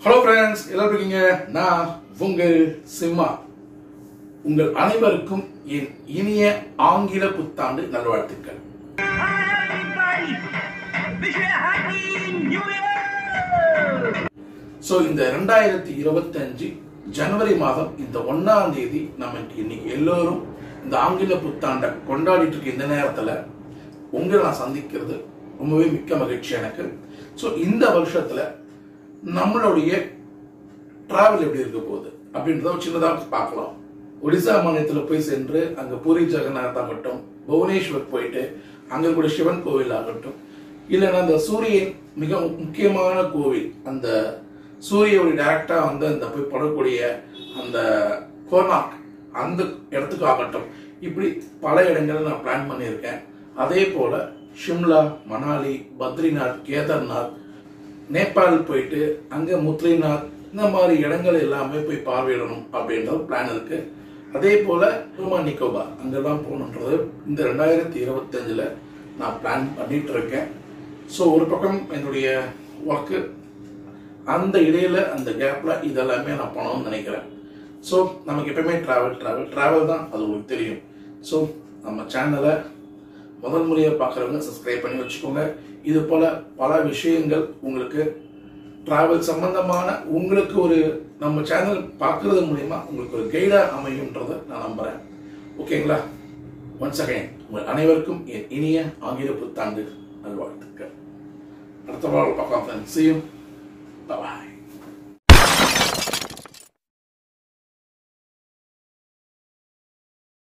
Hello friends, எல்லாரும் இருக்கீங்க. நான் உங்கள் சிம்மா. உங்கள் அனைவருக்கும் என் இனிய ஆங்கில புத்தாண்டு நல்வாழ்த்துக்கள். சோ இந்த 2025 ஜனவரி மாதம் இந்த 1ஆம் தேதி நம்ம இன்னைக்கு எல்லாரும் இந்த ஆங்கில புத்தாண்டை கொண்டாடிட்டு இருக்க இந்த நேரத்துல உங்களை நான் சந்திக்கிறது ரொம்பவே மிக்க மகிழ்ச்சி எனக்கு. சோ இந்த வருஷத்துல நம்மளுடைய டிராவல் எப்படி இருக்க போகுது அப்படின்றத சின்னதாக பார்க்கலாம். ஒடிசா மாநிலத்தில் போய் சென்று அங்க பூரி ஜெகநாத் ஆகட்டும், புவனேஸ்வர் போயிட்டு அங்க கூட சிவன் கோவில் ஆகட்டும், இல்லைன்னா அந்த சூரியன் மிக முக்கியமான கோவில், அந்த சூரியனுடைய டைரக்டா வந்து அந்த போய் படக்கூடிய அந்த கோனார்க் அந்த இடத்துக்கு ஆகட்டும், இப்படி பல இடங்களை நான் பிளான் பண்ணியிருக்கேன். அதே போல ஷிம்லா, மணாலி, பத்ரிநாத், கேதார்நாத், நேபாள் போயிட்டு அங்க முத்ரிநாத், இந்த மாதிரி இடங்கள் எல்லாமே போய் பார்வையிடணும் அப்படின்ற பிளான் இருக்கு. அதே போல நிக்கோபார் அங்கெல்லாம் போகணுன்றது இந்த 2025 நான் பிளான் பண்ணிட்டு இருக்கேன். ஸோ ஒரு பக்கம் என்னுடைய ஒர்க்கு, அந்த இடையில அந்த கேப்ல இதெல்லாமே நான் பண்ணணும்னு நினைக்கிறேன். ஸோ நமக்கு எப்பவுமே டிராவல் தான், அது உங்களுக்கு தெரியும். ஸோ நம்ம சேனலை முதல் முறையாக பார்க்குறவங்க சப்ஸ்கிரைப் பண்ணி வச்சுக்கோங்க. இது போல பல விஷயங்கள் உங்களுக்கு டிராவல் சம்பந்தமான உங்களுக்கு ஒரு நம்ம சேனல் பார்க்கறது மூலியமா உங்களுக்கு ஒரு கைடா அமையும்ன்றதை நான் நம்புறேன். ஓகேங்களா? ஒன்ஸ் அகைன் உங்கள் அனைவருக்கும் என் இனிய ஆங்கில புத்தாண்டு நல்வாழ்த்துக்கள். அடுத்த வாரம் பார்க்கலாம். See you. Bye bye.